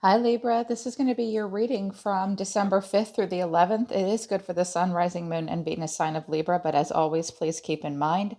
Hi, Libra. This is going to be your reading from December 5th through the 11th. It is good for the Sun, Rising Moon, and Venus sign of Libra, but as always, please keep in mind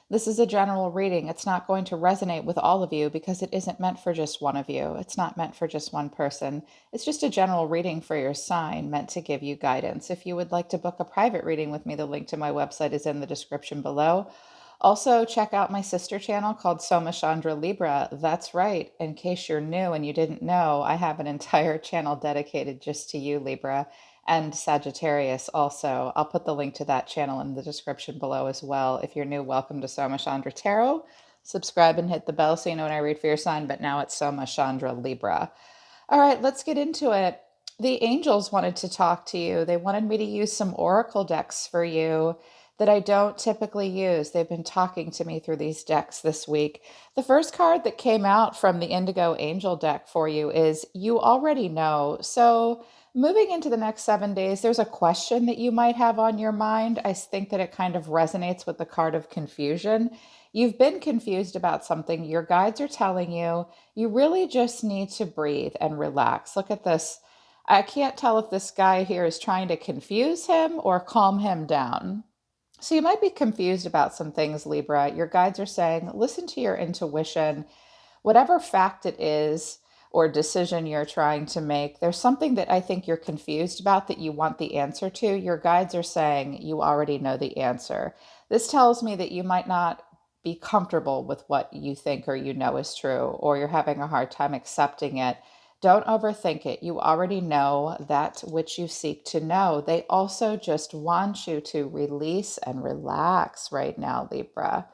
this is a general reading. It's not going to resonate with all of you because it isn't meant for just one of you. It's not meant for just one person. It's just a general reading for your sign meant to give you guidance. If you would like to book a private reading with me, the link to my website is in the description below. Also, check out my sister channel called Soma Chandra Libra. That's right. In case you're new and you didn't know, I have an entire channel dedicated just to you, Libra, and Sagittarius also. I'll put the link to that channel in the description below as well. If you're new, welcome to Soma Chandra Tarot. Subscribe and hit the bell so you know when I read for your sign, but now it's Soma Chandra Libra. All right, let's get into it. The angels wanted to talk to you. They wanted me to use some oracle decks for you that I don't typically use. They've been talking to me through these decks this week. The first card that came out from the Indigo Angel deck for you is You Already Know. So, moving into the next 7 days, there's a question that you might have on your mind. I think that it kind of resonates with the card of confusion. You've been confused about something. Your guides are telling you you really just need to breathe and relax. Look at this. I can't tell if this guy here is trying to confuse him or calm him down. So you might be confused about some things, Libra. Your guides are saying, listen to your intuition. Whatever fact it is or decision you're trying to make, there's something that I think you're confused about that you want the answer to. Your guides are saying you already know the answer. This tells me that you might not be comfortable with what you think or you know is true, or you're having a hard time accepting it. Don't overthink it. You already know that which you seek to know. They also just want you to release and relax right now, Libra.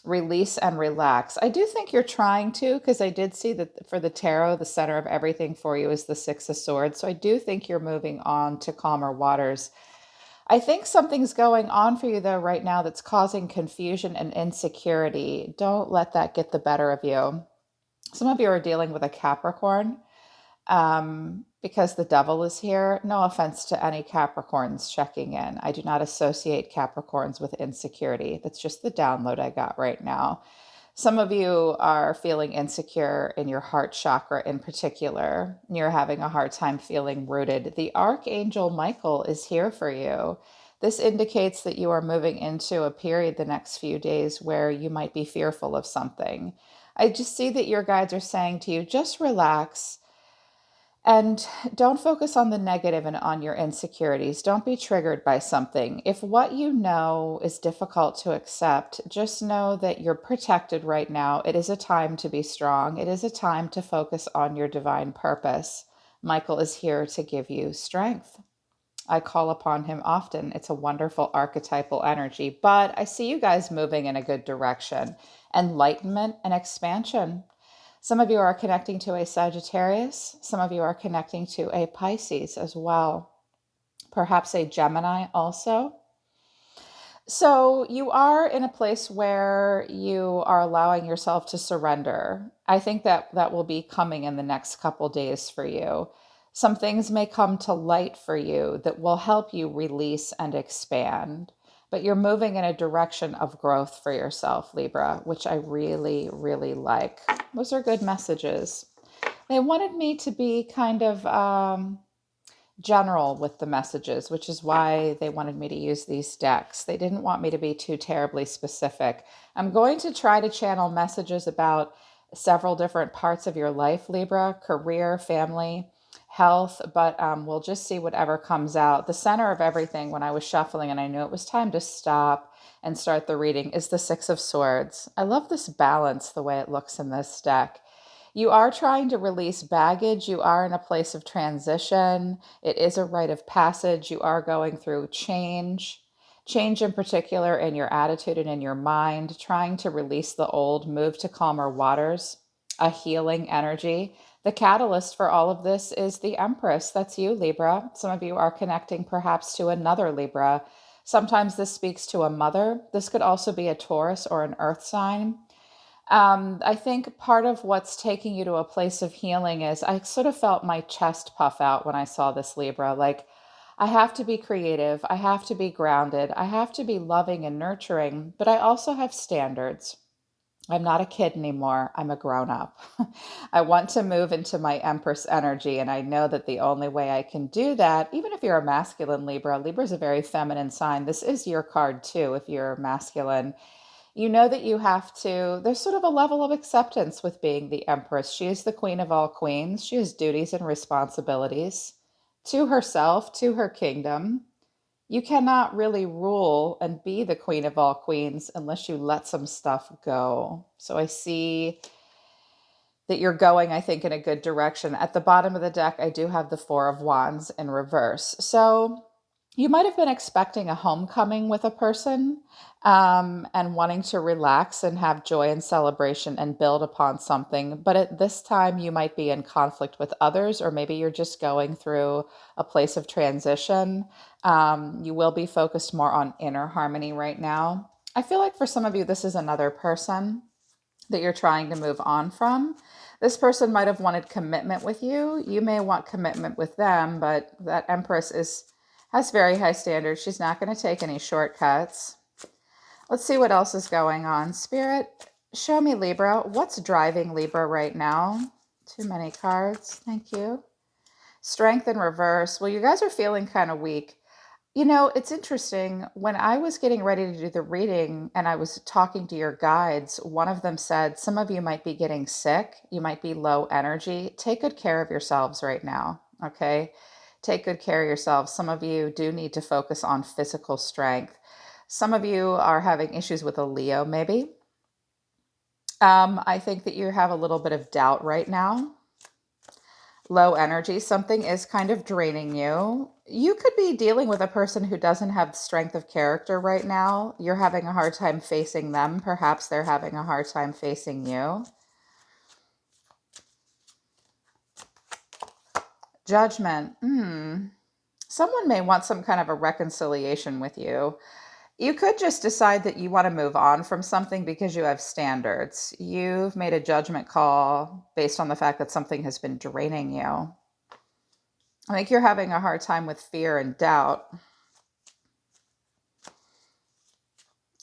Release and relax. I do think you're trying to, because I did see that for the tarot, the center of everything for you is the Six of Swords. So I do think you're moving on to calmer waters. I think something's going on for you, though, right now that's causing confusion and insecurity. Don't let that get the better of you. Some of you are dealing with a Capricorn because the devil is here. No offense to any Capricorns checking in. I do not associate Capricorns with insecurity. That's just the download I got right now. Some of you are feeling insecure in your heart chakra in particular. You're having a hard time feeling rooted. The Archangel Michael is here for you. This indicates that you are moving into a period the next few days where you might be fearful of something. I just see that your guides are saying to you, just relax. And don't focus on the negative and on your insecurities. Don't be triggered by something. If what you know is difficult to accept, just know that you're protected right now. It is a time to be strong. It is a time to focus on your divine purpose. Michael is here to give you strength. I call upon him often. It's a wonderful archetypal energy, but I see you guys moving in a good direction. Enlightenment and expansion. Some of you are connecting to a Sagittarius. Some of you are connecting to a Pisces as well. Perhaps a Gemini also. So you are in a place where you are allowing yourself to surrender. I think that that will be coming in the next couple days for you. Some things may come to light for you that will help you release and expand. But you're moving in a direction of growth for yourself, Libra, which I really, really like. Those are good messages. They wanted me to be kind of general with the messages, which is why they wanted me to use these decks. They didn't want me to be too terribly specific. I'm going to try to channel messages about several different parts of your life, Libra: career, family, health, but we'll just see whatever comes out. The center of everything, when I was shuffling and I knew it was time to stop and start the reading, is the Six of Swords. I love this balance, the way it looks in this deck. You are trying to release baggage. You are in a place of transition. It is a rite of passage. You are going through change. Change in particular in your attitude and in your mind, trying to release the old, move to calmer waters, a healing energy. The catalyst for all of this is the Empress. That's you, Libra. Some of you are connecting perhaps to another Libra. Sometimes this speaks to a mother. This could also be a Taurus or an earth sign. I think part of what's taking you to a place of healing is I sort of felt my chest puff out when I saw this, Libra. Like, I have to be creative. I have to be grounded. I have to be loving and nurturing, but I also have standards. I'm not a kid anymore. I'm a grown up. I want to move into my Empress energy. And I know that the only way I can do that, even if you're a masculine Libra, Libra is a very feminine sign. This is your card too, if you're masculine. You know that you have to, there's sort of a level of acceptance with being the Empress. She is the queen of all queens. She has duties and responsibilities to herself, to her kingdom. You cannot really rule and be the queen of all queens unless you let some stuff go. So I see that you're going, I think, in a good direction. At the bottom of the deck, I do have the Four of Wands in reverse. So you might have been expecting a homecoming with a person, and wanting to relax and have joy and celebration and build upon something. But at this time, you might be in conflict with others, or maybe you're just going through a place of transition. You will be focused more on inner harmony right now. I feel like for some of you, this is another person that you're trying to move on from. This person might have wanted commitment with you. You may want commitment with them, but that Empress is has very high standards. She's not going to take any shortcuts. Let's see what else is going on. Spirit, show me Libra. What's driving Libra right now? Too many cards. Thank you. Strength in reverse. Well, you guys are feeling kind of weak. You know, it's interesting. When I was getting ready to do the reading and I was talking to your guides, one of them said, some of you might be getting sick. You might be low energy. Take good care of yourselves right now. Okay. Take good care of yourselves. Some of you do need to focus on physical strength. Some of you are having issues with a Leo, maybe. I think that you have a little bit of doubt right now. Low energy, something is kind of draining you. You could be dealing with a person who doesn't have strength of character right now. You're having a hard time facing them. Perhaps they're having a hard time facing you. Judgment. Someone may want some kind of a reconciliation with you. You could just decide that you want to move on from something because you have standards. You've made a judgment call based on the fact that something has been draining you. I think you're having a hard time with fear and doubt.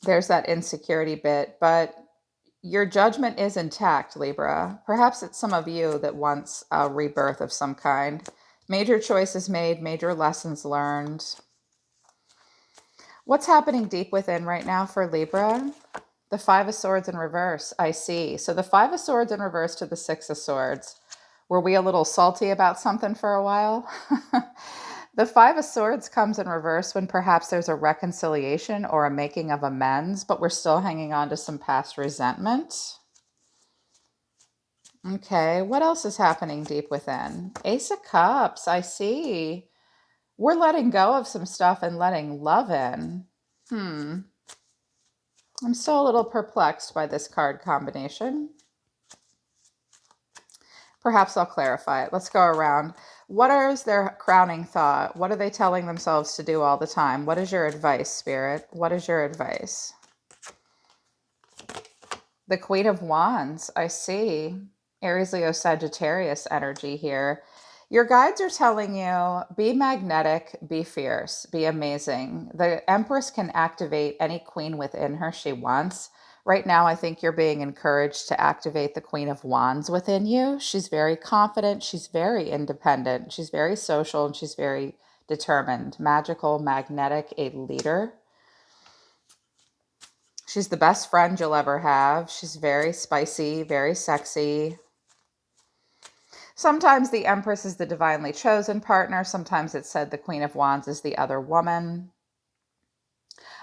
There's that insecurity bit, but your judgment is intact, Libra. Perhaps it's some of you that wants a rebirth of some kind. Major choices made, major lessons learned. What's happening deep within right now for Libra? The Five of Swords in reverse, I see. So the Five of Swords in reverse to the Six of Swords. Were we a little salty about something for a while? The Five of Swords comes in reverse when perhaps there's a reconciliation or a making of amends, but we're still hanging on to some past resentment. Okay, what else is happening deep within? Ace of Cups, I see. We're letting go of some stuff and letting love in. I'm still a little perplexed by this card combination. Perhaps I'll clarify it. Let's go around. What is their crowning thought? What are they telling themselves to do all the time? What is your advice, Spirit? What is your advice? The Queen of Wands, I see. Aries, Leo, Sagittarius energy here. Your guides are telling you, be magnetic, be fierce, be amazing. The Empress can activate any queen within her she wants. Right now, I think you're being encouraged to activate the Queen of Wands within you. She's very confident. She's very independent. She's very social, and she's very determined. Magical, magnetic, a leader. She's the best friend you'll ever have. She's very spicy, very sexy. Sometimes the Empress is the divinely chosen partner. Sometimes it's said the Queen of Wands is the other woman.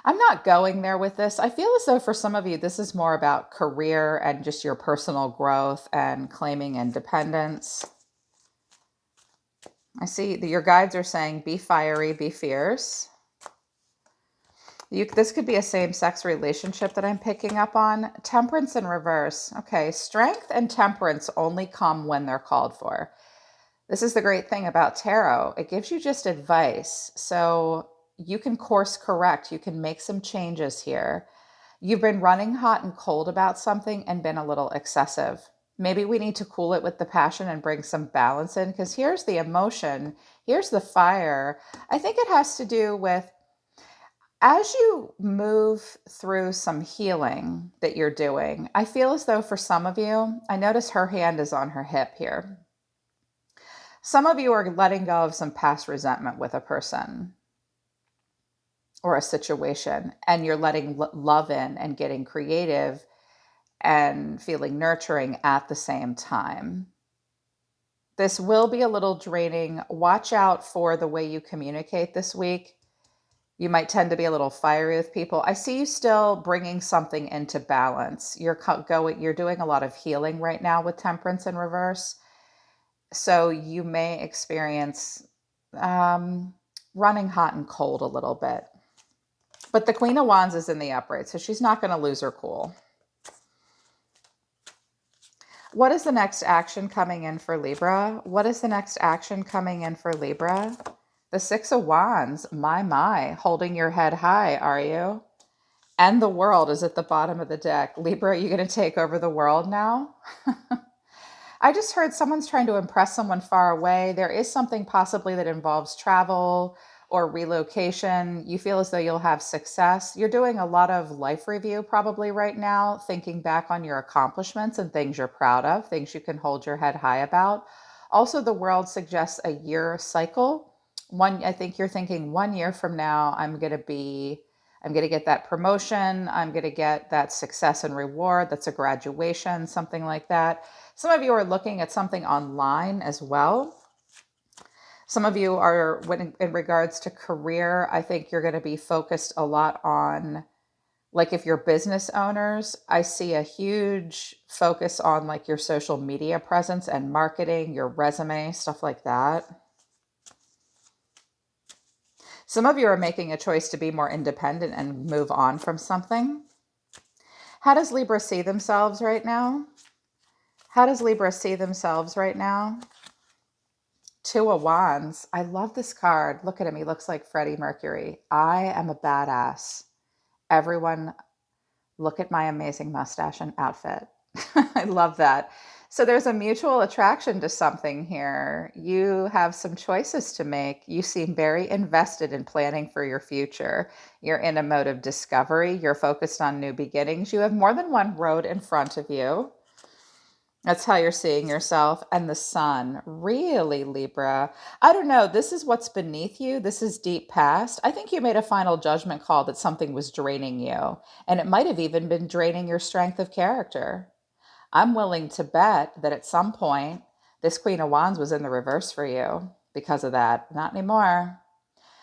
I'm not going there with this. I feel as though for some of you, this is more about career and just your personal growth and claiming independence. I see that your guides are saying, be fiery, be fierce. This could be a same-sex relationship that I'm picking up on. Temperance in reverse. Okay, strength and temperance only come when they're called for. This is the great thing about tarot. It gives you just advice. So you can course correct. You can make some changes here. You've been running hot and cold about something and been a little excessive. Maybe we need to cool it with the passion and bring some balance in, because here's the emotion. Here's the fire. I think it has to do with As you move through some healing that you're doing, I feel as though for some of you, I notice her hand is on her hip here. Some of you are letting go of some past resentment with a person or a situation, and you're letting love in and getting creative and feeling nurturing at the same time. This will be a little draining. Watch out for the way you communicate this week. You might tend to be a little fiery with people. I see you still bringing something into balance. You're doing a lot of healing right now with Temperance in reverse. So you may experience um, running hot and cold a little bit. But the Queen of Wands is in the upright, so she's not going to lose her cool. What is the next action coming in for Libra? What is the next action coming in for Libra? The Six of Wands. My. Holding your head high, are you? And the World is at the bottom of the deck. Libra, are you going to take over the world now? I just heard someone's trying to impress someone far away. There is something possibly that involves travel or relocation. You feel as though you'll have success. You're doing a lot of life review probably right now, thinking back on your accomplishments and things you're proud of, things you can hold your head high about. Also, the World suggests a year cycle. I think you're thinking 1 year from now, I'm going to get that promotion. I'm going to get that success and reward. That's a graduation, something like that. Some of you are looking at something online as well. Some of you are, in regards to career, I think you're going to be focused a lot on, like if you're business owners, I see a huge focus on like your social media presence and marketing, your resume, stuff like that. Some of you are making a choice to be more independent and move on from something. How does Libra see themselves right now? How does Libra see themselves right now? Two of Wands. I love this card. Look at him. He looks like Freddie Mercury. I am a badass. Everyone, look at my amazing mustache and outfit. I love that. So there's a mutual attraction to something here. You have some choices to make. You seem very invested in planning for your future. You're in a mode of discovery. You're focused on new beginnings. You have more than one road in front of you. That's how you're seeing yourself. And the sun, really, Libra. I don't know. This is what's beneath you. This is deep past. I think you made a final judgment call that something was draining you. And it might have even been draining your strength of character. I'm willing to bet that at some point, this Queen of Wands was in the reverse for you because of that. Not anymore.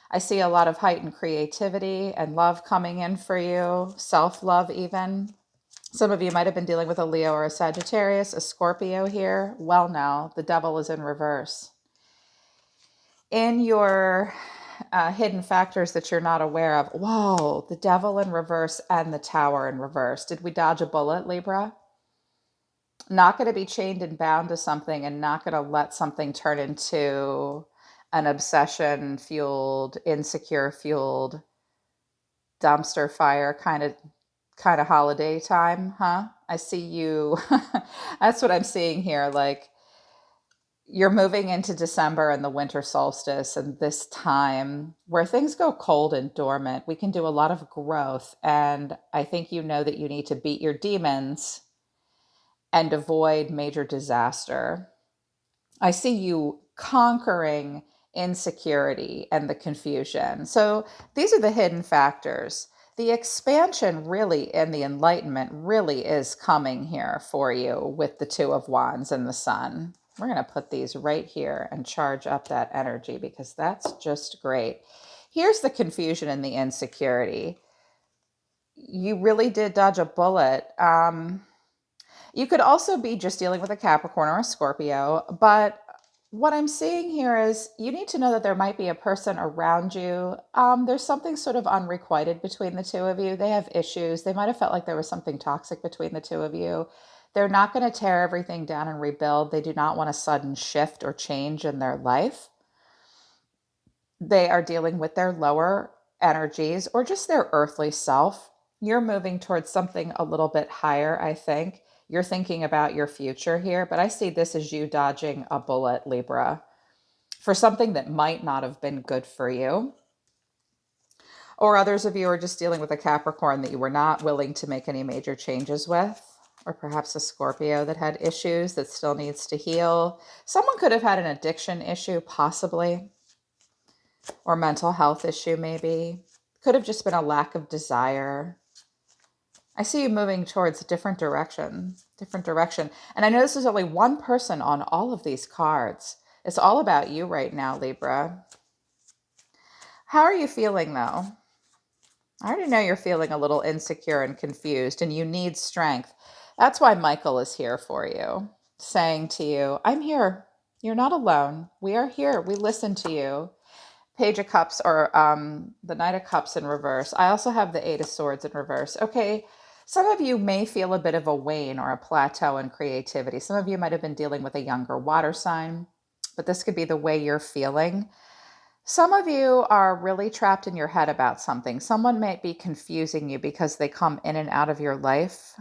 I see a lot of heightened creativity and love coming in for you, self love, even. Some of you might have been dealing with a Leo or a Sagittarius, a Scorpio here. Well, no, the devil is in reverse. In your hidden factors that you're not aware of, whoa, the devil in reverse and the tower in reverse. Did we dodge a bullet, Libra? Not going to be chained and bound to something and not going to let something turn into an obsession fueled, insecure fueled dumpster fire kind of holiday time, huh? I see you. That's what I'm seeing here. Like you're moving into December and the winter solstice, and this time where things go cold and dormant, we can do a lot of growth. And I think you know that you need to beat your demons and avoid major disaster. I see you conquering insecurity and the confusion. So these are the hidden factors. The expansion really and the enlightenment really is coming here for you with the Two of Wands and the Sun. We're going to put these right here and charge up that energy because that's just great. Here's the confusion and the insecurity. You really did dodge a bullet. You could also be just dealing with a Capricorn or a Scorpio, but what I'm seeing here is you need to know that there might be a person around you. There's something sort of unrequited between the two of you. They have issues. They might have felt like there was something toxic between the two of you. They're not going to tear everything down and rebuild. They do not want a sudden shift or change in their life. They are dealing with their lower energies or just their earthly self. You're moving towards something a little bit higher, I think. You're thinking about your future here, but I see this as you dodging a bullet, Libra, for something that might not have been good for you. Or others of you are just dealing with a Capricorn that you were not willing to make any major changes with. Or perhaps a Scorpio that had issues that still needs to heal. Someone could have had an addiction issue, possibly. Or mental health issue, maybe. Could have just been a lack of desire. I see you moving towards a different direction. And I know this is only one person on all of these cards. It's all about you right now, Libra. How are you feeling, though? I already know you're feeling a little insecure and confused, and you need strength. That's why Michael is here for you, saying to you, I'm here. You're not alone. We are here. We listen to you. Page of Cups, or the Knight of Cups in reverse. I also have the Eight of Swords in reverse. Okay, some of you may feel a bit of a wane or a plateau in creativity. Some of you might have been dealing with a younger water sign, but this could be the way you're feeling. Some of you are really trapped in your head about something. Someone might be confusing you because they come in and out of your life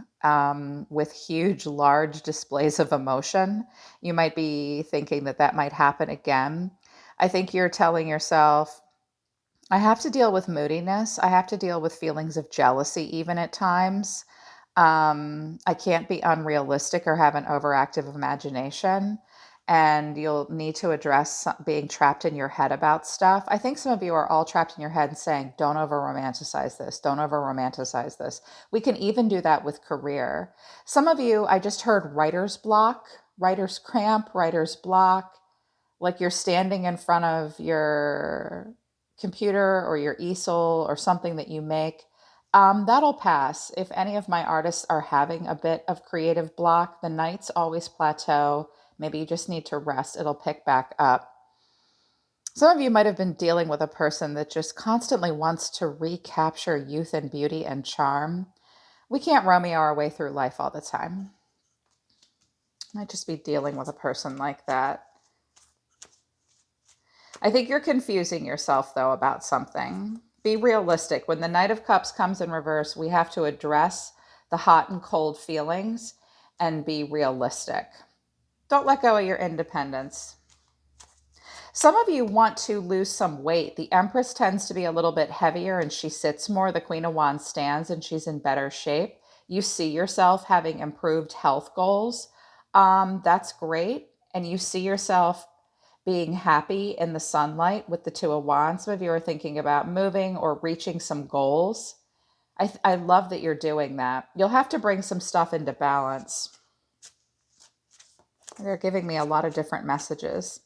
with huge, large displays of emotion. You might be thinking that that might happen again. I think you're telling yourself, I have to deal with moodiness. I have to deal with feelings of jealousy, even at times. I can't be unrealistic or have an overactive imagination. And you'll need to address being trapped in your head about stuff. I think some of you are all trapped in your head and saying, don't over romanticize this. Don't over romanticize this. We can even do that with career. Some of you, I just heard writer's block, writer's cramp, writer's block, like you're standing in front of your computer or your easel or something that you make. That'll pass. If any of my artists are having a bit of creative block, the nights always plateau. Maybe you just need to rest. It'll pick back up. Some of you might have been dealing with a person that just constantly wants to recapture youth and beauty and charm. We can't Romeo our way through life all the time. Might just be dealing with a person like that. I think you're confusing yourself, though, about something. Be realistic. When the Knight of Cups comes in reverse, we have to address the hot and cold feelings and be realistic. Don't let go of your independence. Some of you want to lose some weight. The Empress tends to be a little bit heavier and she sits more. The Queen of Wands stands and she's in better shape. You see yourself having improved health goals. That's great. And you see yourself being happy in the sunlight with the Two of Wands. Some of you are thinking about moving or reaching some goals. I love that you're doing that. You'll have to bring some stuff into balance. They're giving me a lot of different messages.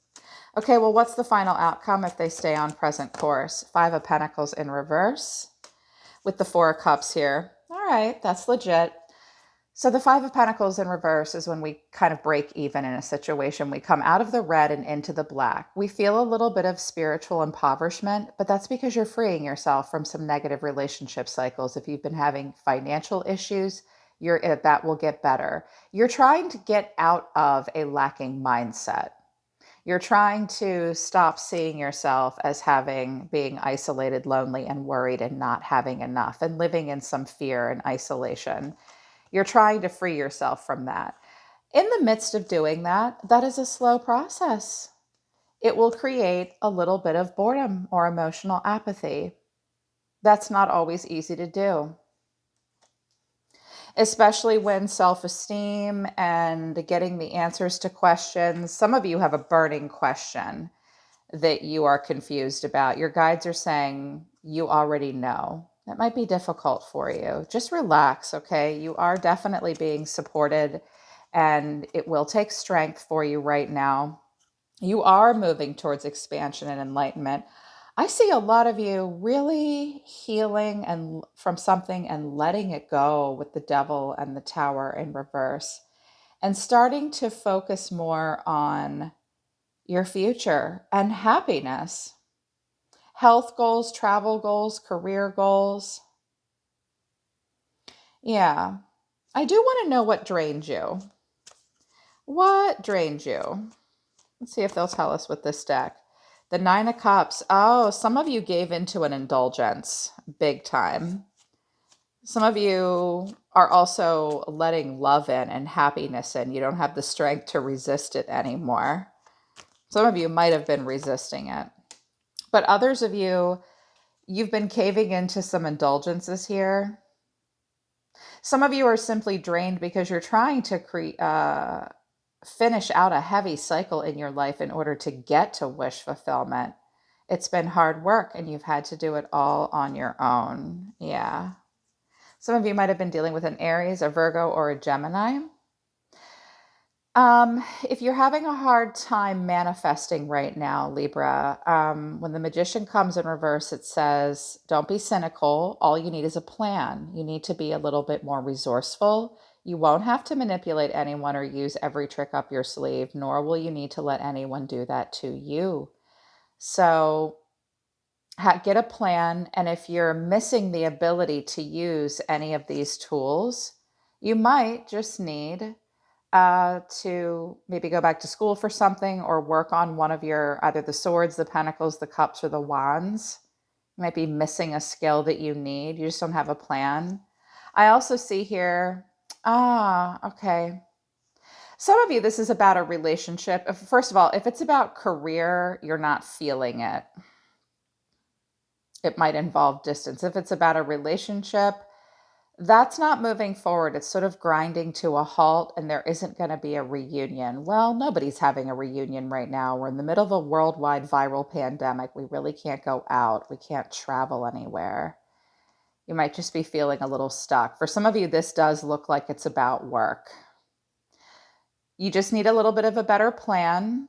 Okay, well, what's the final outcome if they stay on present course? Five of Pentacles in reverse with the Four of Cups here. All right, that's legit. So the Five of Pentacles in reverse is when we kind of break even in a situation. We come out of the red and into the black. We feel a little bit of spiritual impoverishment, but that's because you're freeing yourself from some negative relationship cycles. If you've been having financial issues, that will get better. You're trying to get out of a lacking mindset. You're trying to stop seeing yourself as being isolated, lonely, and worried and not having enough and living in some fear and isolation. You're trying to free yourself from that. In the midst of doing that, that is a slow process. It will create a little bit of boredom or emotional apathy. That's not always easy to do, especially when self-esteem and getting the answers to questions. Some of you have a burning question that you are confused about. Your guides are saying you already know. That might be difficult for you. Just relax, okay? You are definitely being supported and it will take strength for you right now. You are moving towards expansion and enlightenment. I see a lot of you really healing and from something and letting it go with the Devil and the Tower in reverse and starting to focus more on your future and happiness. Health goals, travel goals, career goals. Yeah. I do want to know what drained you. What drained you? Let's see if they'll tell us with this deck. The Nine of Cups. Oh, some of you gave into an indulgence big time. Some of you are also letting love in and happiness in. You don't have the strength to resist it anymore. Some of you might have been resisting it. But others of you, You've been caving into some indulgences here. Some of you are simply drained because you're trying to finish out a heavy cycle in your life in order to get to wish fulfillment. It's been hard work and you've had to do it all on your own. Yeah. Some of you might have been dealing with an Aries, a Virgo, or a Gemini. If you're having a hard time manifesting right now, Libra, when the magician comes in reverse, it says, don't be cynical. All you need is a plan. You need to be a little bit more resourceful. You won't have to manipulate anyone or use every trick up your sleeve, nor will you need to let anyone do that to you. So get a plan. And if you're missing the ability to use any of these tools, you might just need to maybe go back to school for something or work on one of your either the swords, the pentacles, the cups, or the wands. You might be missing a skill that you need. You just don't have a plan. I also see here, okay. Some of you, this is about a relationship. First of all, if it's about career, you're not feeling it. It might involve distance. If it's about a relationship, that's not moving forward. It's sort of grinding to a halt, and there isn't going to be a reunion. Well, nobody's having a reunion right now. We're in the middle of a worldwide viral pandemic. We really can't go out. We can't travel anywhere. You might just be feeling a little stuck. For some of you, this does look like it's about work. You just need a little bit of a better plan.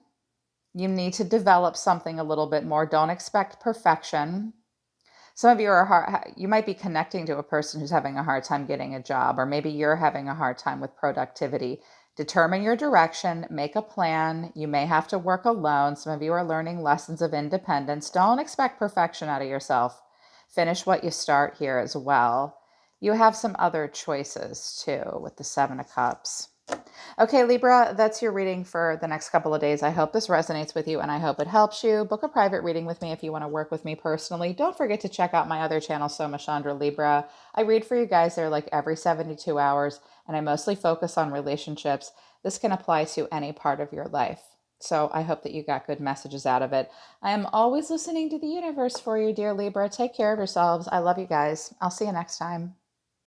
You need to develop something a little bit more. Don't expect perfection. Some of you you might be connecting to a person who's having a hard time getting a job, or maybe you're having a hard time with productivity. Determine your direction, make a plan. You may have to work alone. Some of you are learning lessons of independence. Don't expect perfection out of yourself. Finish what you start here as well. You have some other choices too with the Seven of Cups. Okay, Libra, that's your reading for the next couple of days. I hope this resonates with you and I hope it helps you. Book a private reading with me if you want to work with me personally. Don't forget to check out my other channel, Somachandra Libra. I read for you guys there like every 72 hours and I mostly focus on relationships. This can apply to any part of your life. So I hope that you got good messages out of it. I am always listening to the universe for you, dear Libra. Take care of yourselves. I love you guys. I'll see you next time.